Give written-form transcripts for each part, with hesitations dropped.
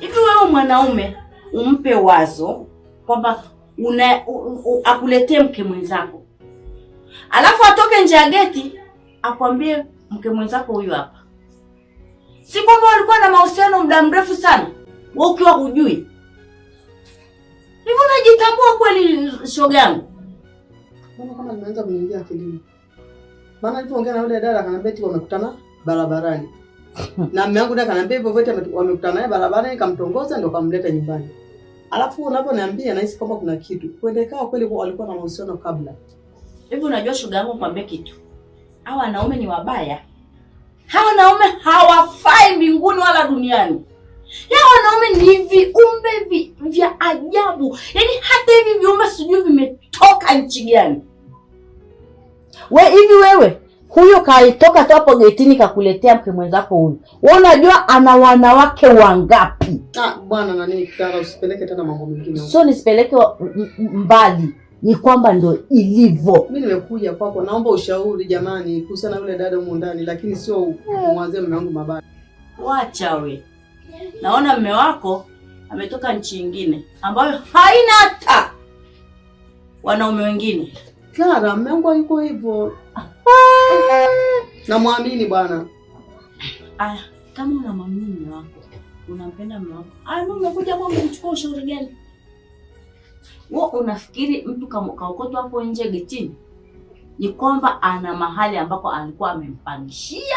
Hivi wewe mwanaume umpe wazo kwamba akuletee mke mwenzako, alafu atoke nje ya geti akwambie mke mwenzako huyu hapa. Si kwamba walikuwa na mahusiano muda mrefu sana, wewe ukiwa hujui? Hivi unajitambua kweli shoga yangu? Mbona kama nimeanza kuniingia akilini? Maana nilipoongea na yule dada akaniambia eti wamekutana barabarani. Na mume wangu naye akaniambia hivyo vyote wamekutana naye barabarani, nikamtongoza ndio kamleta nyumbani. Alafu unaponiambia nahisi kwamba kuna kitu. Kuendekao kweli walikuwa na mahusiano kabla. Hivi unajua shoga yangu kwambie kitu. Hawa wanaume ni wabaya. Hawa wanaume hawafai mbinguni wala duniani. Hawa wanaume ni viumbe vya ajabu. Yaani hata hivi viumbe sijui vimetoka nchi gani. Wewe huyo kaitoka tu hapo getini kakuletea mke mwenzako huyu. Wewe unajua ana wanawake wangapi? Bwana nani Clara, usipeleke tena mambo mengine. Sio nisipeleke mbali. Ni kwamba ndio ilivyo. Mimi nimekuja kwako naomba ushauri jamani kuhusiana na yule dada huko ndani, lakini sio kumwazia mume wangu mabaya. Wacha we. Naona mume wako ametoka nchi nyingine ambayo haina hata wanaume wengine. Clara, mume wangu yuko hivyo. Namwamini bwana. Aya, kama unamwamini mume wako, unampenda mume wako. Mimi nimekuja kwa kumchukua ushauri gani? Wewe unafikiri mtu kama kaokotwa hapo nje getini ni kwamba ana mahali ambako alikuwa amempangishia,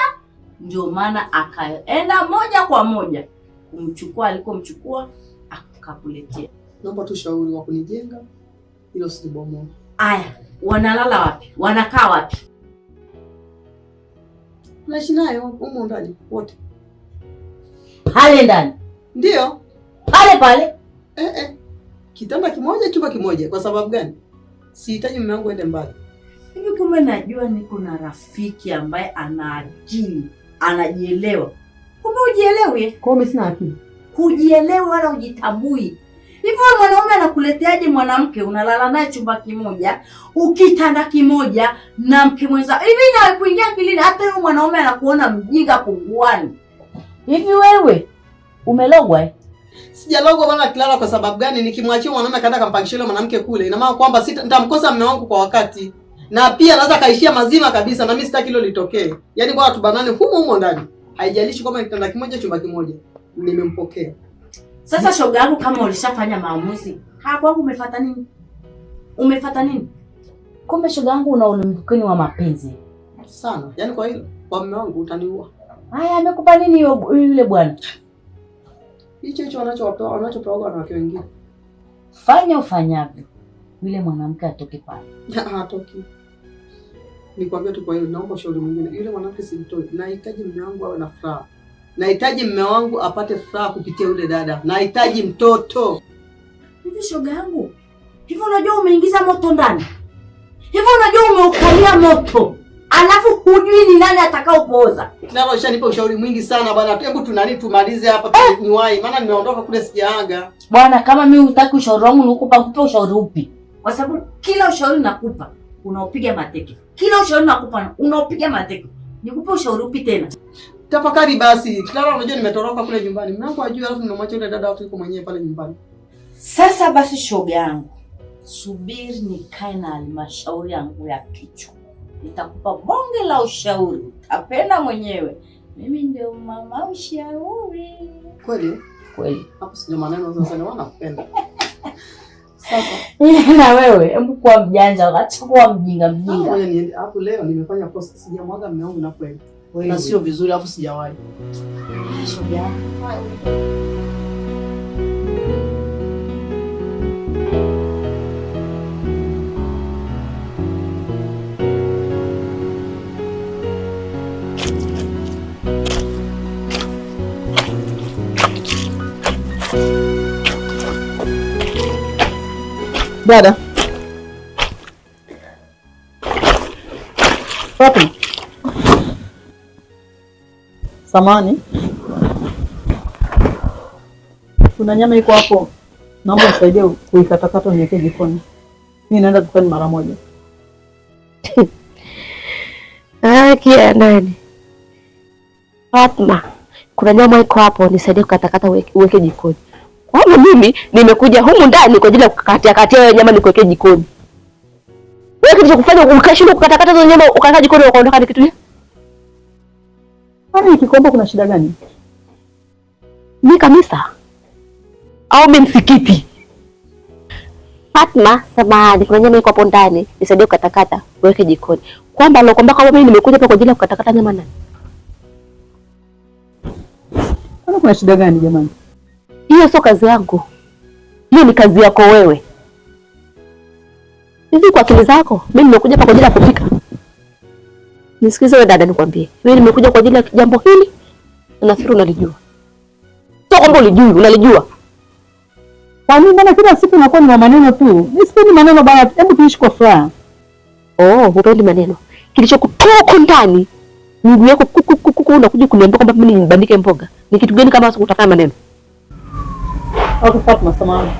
ndio maana akaenda moja kwa moja kumchukua alikomchukua akakuletea. Naomba tu shauri wa kunijenga hilo sibomoa. Aya, wanalala wapi? Wanakaa wapi? Naishi nayo huko ndani wote. Pale ndani. Ndio. Pale. Kitanda kimoja, chumba kimoja. Kwa sababu gani? Sihitaji mume wangu aende mbali. Hivi kumbe najua niko na rafiki ambaye ana akili, anajielewa. Kumbe hujielewi? Kwa mimi sina akili. Hujielewi wala hujitambui. Hivi mwanaume anakuleteaje mwanamke unalala naye chumba kimoja, ukitanda kimoja na mke mwenza? Hivi na kuingia akilini hata yule mwanaume anakuona mjinga punguani. Hivi wewe umelogwa? Sijalogwa bwana Clara. Kwa sababu gani? Nikimwachia mwanaume kaenda kampangishia yule mwanamke kule, ina maana kwamba nitamkosa mume wangu kwa wakati. Na pia naweza kaishia mazima kabisa, na mimi sitaki hilo litokee. Yaani kwa tubanane humo ndani. Haijalishi kama kitanda kimoja chumba kimoja. Nimempokea. Sasa shoga yangu, kama ulishafanya maamuzi, kwangu umefuata nini? Kumbe shoga yangu una ulimkeni wa mapenzi sana. Yaani kwa hilo, kwa mume wangu utaniua. Haya, amekupa nini yule bwana? Hicho wanachopewa wanawake wengine. Fanya ufanyavyo. Yule mwanamke atoke pale. Hatoki. Nikwambia tu kwa hiyo, naomba shauri mwingine. Yule mwanamke simtoi. Nahitaji mume wangu awe na furaha. Nahitaji mume wangu apate furaha kupitia yule dada. Nahitaji mtoto. Hivi shoga yangu, hivi unajua umeingiza moto ndani? Hivi unajua umeukalia moto? Alafu hujui ni nani atakao kuoza. Nalo ushanipa ushauri mwingi sana bwana. Hebu tumalize hapa niwahi. Maana nimeondoka kule sijaaga. Bwana, kama mimi hutaki ushauri wangu nikupa ushauri upi? Kwa sababu kila ushauri nakupa unaopiga mateke. Kila ushauri nakupa unaopiga mateke. Nikupe ushauri upi tena? Tafakari basi. Clara, unajua nimetoroka kule nyumbani. Mwanangu ajue, alafu nimemwacha yule dada watu yuko mwenyewe pale nyumbani. Sasa basi shoga yangu, subiri nikae na halmashauri yangu ya kichwa. Nitakupa bonge la ushauri. Utapenda mwenyewe. Mimi ndio mama ushauri. Kweli? Kweli. Hapo sio maneno sasa, ni wanapenda. Sasa na wewe hebu kuwa mjanja, acha kuwa mjinga. Hapo leo nimefanya post, sijamwaga mume wangu na kweli. Na sio vizuri, hapo sijawahi. Shoga yangu. Dada. Wapi? Samani. Kuna nyama iko hapo. Naomba unisaidie kuikatakata niweke jikoni. Mimi naenda dukani mara moja. Haki ya nani? Fatma, kuna nyama iko hapo, nisaidie kukatakata uweke jikoni. Kwa hiyo mimi nimekuja humu ndani kwa ajili ya kukatia nyama nikuwekee jikoni. Wewe kilichokufanya ukashindwa kukatakata hizo nyama ukaweka jikoni ukaondoka ni kitu gani? Kwani nikikomba kuna shida gani? Ni kanisa au mimi msikiti? Fatma, samahani, kuna nyama iko hapo ndani, nisaidie kukatakata uweke jikoni. Kwamba alokuambia kama mimi nimekuja hapa kwa ajili ya kukatakata nyama nani? Kwani kuna shida gani jamani? Hiyo sio kazi yangu. Hiyo ni kazi yako wewe. Hivi kwa akili zako, mimi nimekuja hapa kwa ajili ya kupika. Nisikize wewe dada, nikwambie. Mimi nimekuja kwa ajili ya jambo hili, na nafikiri unalijua. Sio kwamba ulijui, unalijua. Kwa nini mbona kila siku unakuwa ni maneno tu? Mimi sipendi maneno bana, hebu tuishi kwa furaha. Oh, hupendi maneno. Kilichokutoa huko ndani, miguu yako kuku unakuja kuniambia kwamba mimi nibandike mboga. Ni kitu gani kama utafanya maneno? Au Fatma, samahani.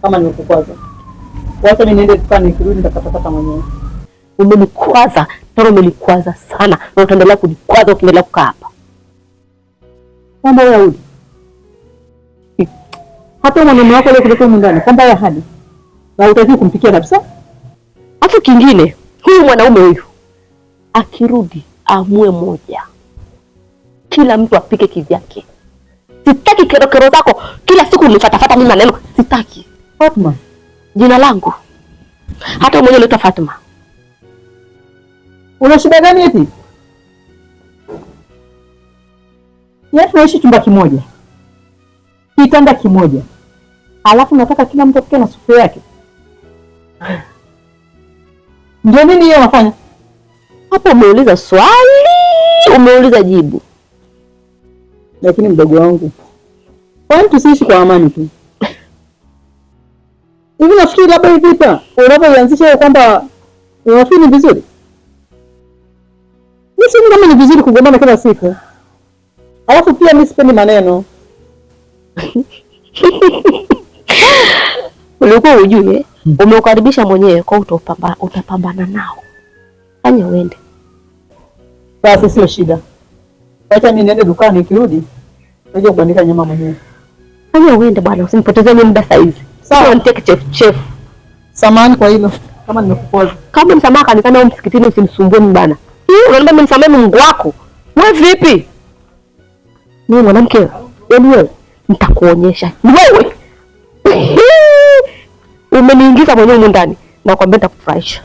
Kama nimekukwaza. Wacha mimi niende dukani, nikirudi nitakatakata mwenyewe. Umenikwaza, tena umenikwaza sana, na utaendelea kunikwaza ukiendelea kukaa hapa. Kwamba wewe hudi. Hata maneno yako leo kuleta humu ndani, kwamba wewe hadi. Na utaki kumpikia kabisa? Hapo kingine, huyu mwanaume huyu akirudi amue moja. Kila mtu apike kivyake. Sitaki kerokero zako kila siku unifatafata mimi maneno, sitaki. Fatma, jina langu. Hata mwenyewe unaitwa Fatma. Una shida gani eti? Yeye tunaishi chumba kimoja. Kitanda kimoja. Alafu nataka kila mtu apike na sufuria yake. Ndio nini hiyo unafanya? Hapo umeuliza swali, umeuliza jibu. Lakini mdogo wangu, kwani tusiishi kwa amani tu? Hivi nafikiri labda hii vita unapoianzisha kwamba unafikiri ni vizuri? Mimi si kama ni vizuri kugombana kila siku. Alafu pia mimi sipendi maneno. Ulikuwa ujue, umeukaribisha mwenyewe kwa utapambana nao. Fanya uende. Basi sio shida. Acha mimi niende dukani, nikirudi nije kubandika nyama mwenyewe. Fanya uende bwana, usinipotezee muda saa hizi. Sawa, niteke chef. Samahani kwa hilo. Kama nimekukwaza. Kama msamaha kanisani au msikitini usimsumbue mbana. Unaomba mimi nisamee Mungu wako. Wewe vipi? Mimi mwanamke, yaani wewe nitakuonyesha. Wewe. Umeniingiza mwenyewe ndani na kwambia nitakufurahisha.